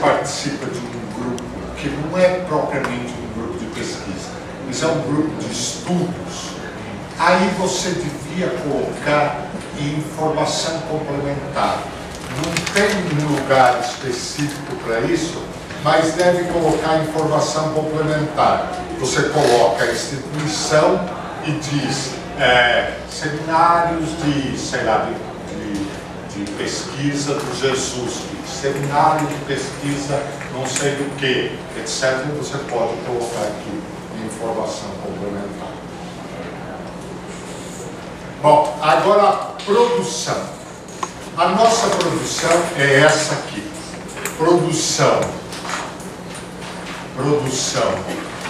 participa de um grupo que não é propriamente um grupo de pesquisa, mas é um grupo de estudos, aí você devia colocar informação complementar. Não tem um lugar específico para isso, mas deve colocar informação complementar. Você coloca a instituição e diz seminários de, sei lá, de pesquisa do Jesus, seminário de pesquisa não sei do que, etc. Você pode colocar aqui informação complementar. Bom, agora a produção. A nossa produção é essa aqui. Produção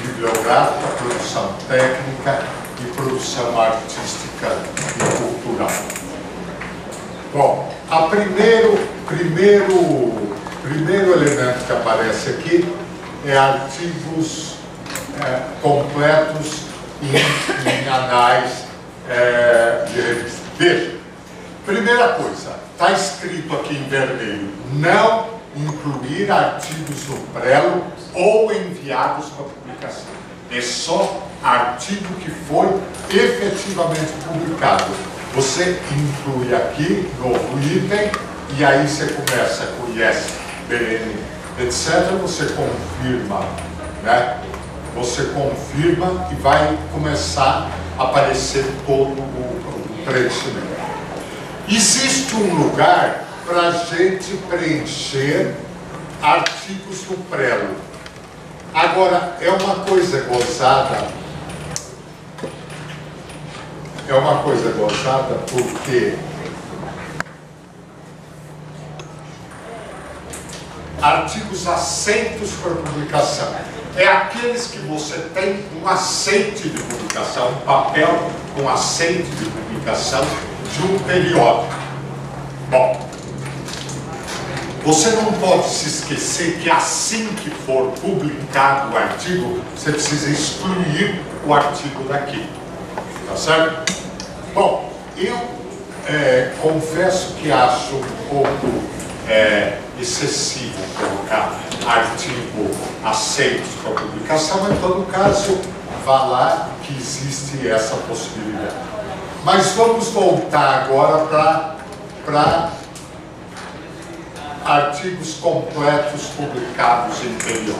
bibliográfica, produção técnica e produção artística e cultural. Bom, o primeiro elemento que aparece aqui é artigos completos em anais de revista. Veja, primeira coisa, está escrito aqui em vermelho, não incluir artigos no prelo ou enviados para publicação. É só artigo que foi efetivamente publicado. Você inclui aqui, novo item, e aí você começa com ISBN, etc. Você confirma, né? Você confirma e vai começar a aparecer todo o preenchimento. Existe um lugar para a gente preencher artigos no prelo. Agora, é uma coisa gozada porque artigos aceitos para publicação é aqueles que você tem um aceite de publicação, um papel com aceite de publicação de um periódico. Bom, você não pode se esquecer que assim que for publicado o artigo, você precisa excluir o artigo daqui. Tá certo? Bom, eu confesso que acho um pouco excessivo colocar artigo aceitos para publicação, em todo caso, vá lá que existe essa possibilidade. Mas vamos voltar agora para artigos completos publicados em periódico.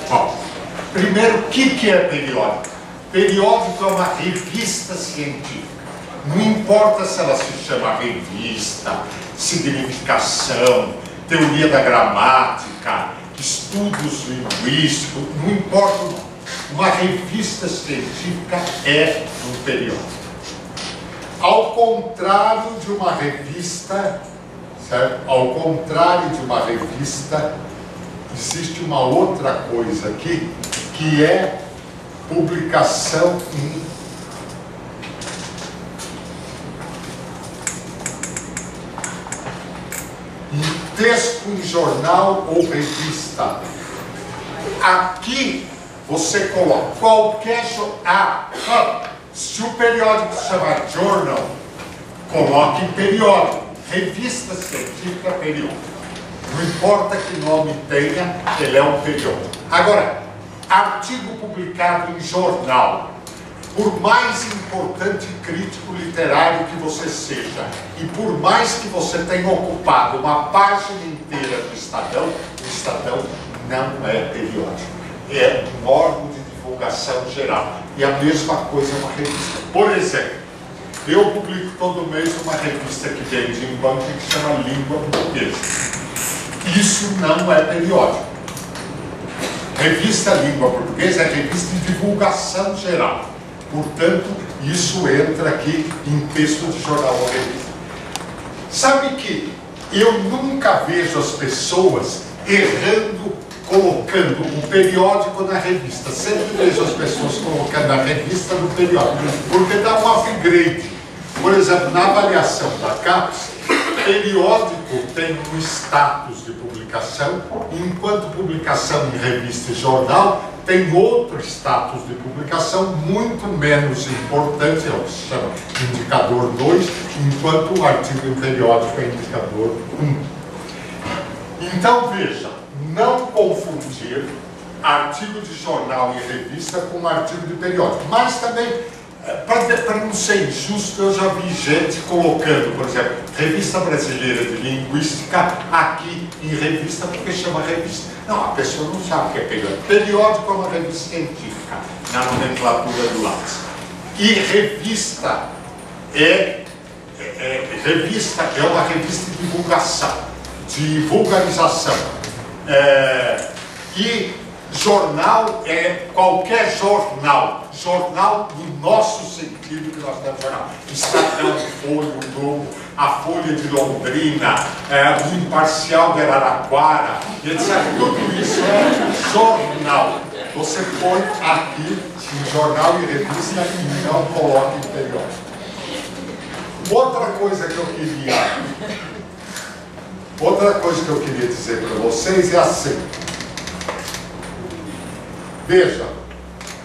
Bom, primeiro, o que é periódico? Periódico é uma revista científica. Não importa se ela se chama revista, significação, teoria da gramática, estudos linguísticos, não importa. Uma revista científica é um periódico. Ao contrário de uma revista, certo? Ao contrário de uma revista, existe uma outra coisa aqui, que é publicação em texto em jornal ou revista. Aqui você coloca qualquer se o periódico se chamar journal, coloque em periódico. Revista científica, periódico. Não importa que nome tenha, ele é um periódico. Agora, artigo publicado em jornal, por mais importante crítico literário que você seja, e por mais que você tenha ocupado uma página inteira do Estadão, o Estadão não é periódico. É um órgão de divulgação geral. E a mesma coisa é uma revista. Por exemplo, eu publico todo mês uma revista que vende em banco que se chama Língua Portuguesa. Isso não é periódico. Revista Língua Portuguesa é revista de divulgação geral. Portanto, isso entra aqui em texto de jornal ou revista. Sabe que eu nunca vejo as pessoas errando, colocando o periódico na revista. Sempre vejo as pessoas colocando a revista no periódico, porque dá um upgrade. Por exemplo, na avaliação da CAPES, periódico tem um status de publicação, enquanto publicação em revista e jornal tem outro status de publicação muito menos importante, é o que se chama indicador 2, enquanto o artigo em periódico é indicador 1. Então, veja, não confundir artigo de jornal e revista com artigo de periódico. Mas também, para não ser injusto, eu já vi gente colocando, por exemplo, Revista Brasileira de Linguística aqui em revista, porque chama revista. Não, a pessoa não sabe o que é periódico. Periódico é uma revista científica, na nomenclatura do lápis. E revista é uma revista de divulgação, de vulgarização. E jornal é qualquer jornal. Jornal do nosso sentido que nós temos jornal. Estadão, Folha, o Globo, a Folha de Londrina, o Imparcial de Araraquara, etc. Tudo isso é jornal. Você põe aqui em jornal e revista e não coloca em periódico. Outra coisa que eu queria dizer para vocês é assim. Veja,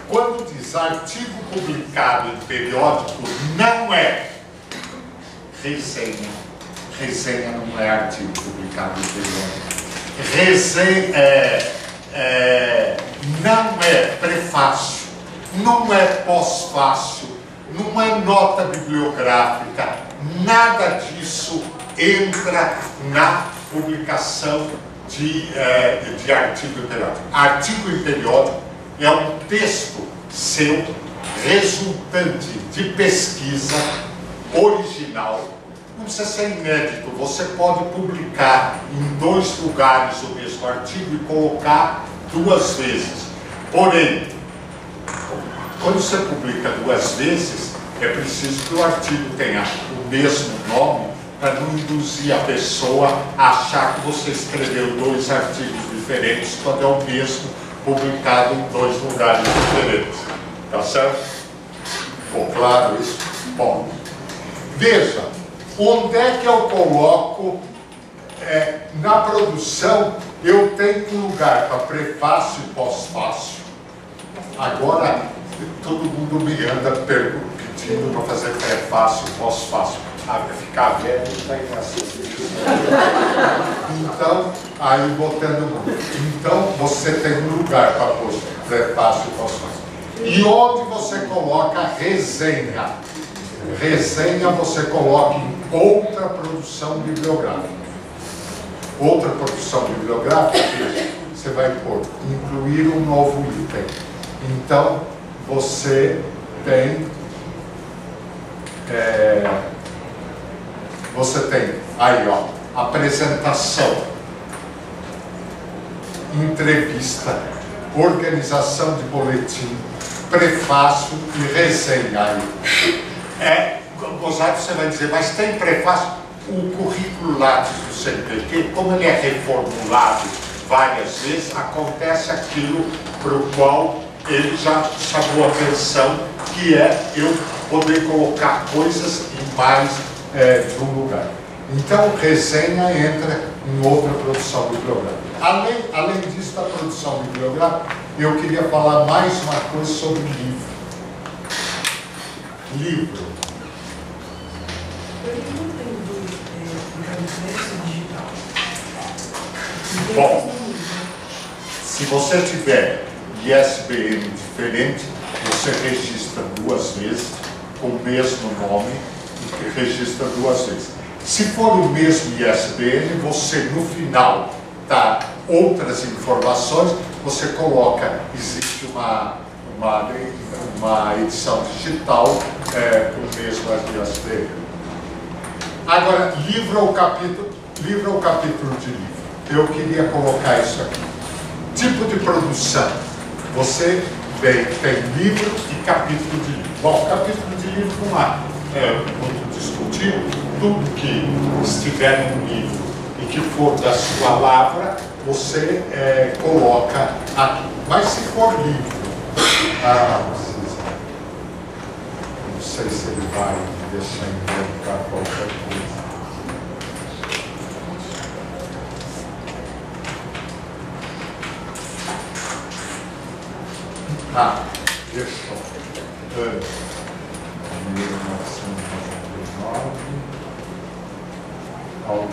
quando diz artigo publicado em periódico, não é resenha. Resenha não é artigo publicado em periódico. Resenha não é prefácio, não é pós-fácio, não é nota bibliográfica, nada disso entra na publicação de artigo em periódico. Artigo em periódico é um texto seu resultante de pesquisa original. Não precisa ser inédito, você pode publicar em 2 lugares o mesmo artigo e colocar 2 vezes. Porém, quando você publica 2 vezes, é preciso que o artigo tenha o mesmo nome para não induzir a pessoa a achar que você escreveu 2 artigos diferentes quando é o mesmo publicado em 2 lugares diferentes. Tá certo? Ficou claro isso? Bom, veja, onde é que eu coloco na produção? Eu tenho um lugar para prefácio e pós-fácio. Agora, todo mundo me anda pedindo para fazer prefácio e pós-fácio. Ficar velho está inesquecível. Então, aí botando muito. Então, você tem um lugar para pôr prefácio e pós-fácio. E onde você coloca resenha? Resenha você coloca em outra produção bibliográfica. Outra produção bibliográfica, você vai pôr incluir um novo item. Então, você tem aí, ó, apresentação, entrevista, organização de boletim, prefácio e resenha. Gozado, você vai dizer, mas tem prefácio? O currículo Lattes do CNPq, como ele é reformulado várias vezes, acontece aquilo para o qual ele já chamou a atenção, que é eu poder colocar coisas em mais de um lugar. Então, resenha entra em outra produção bibliográfica. Além disso, da produção bibliográfica, eu queria falar mais uma coisa sobre livro. Livro. Bom, se você tiver ISBN diferente, você registra 2 vezes com o mesmo nome e registra 2 vezes. Se for o mesmo ISBN, você no final dá outras informações, você coloca, existe uma edição digital com o mesmo ISBN. Agora, livro ou capítulo de livro. Eu queria colocar isso aqui. Tipo de produção. Você tem livro e capítulo de livro. Bom, capítulo de livro não há muito discutir. Tudo que estiver no livro e que for da sua lavra, você coloca aqui. Mas se for livro, não sei se ele vai deixar inventar qualquer coisa. Deixa eu ver. 1999, autor.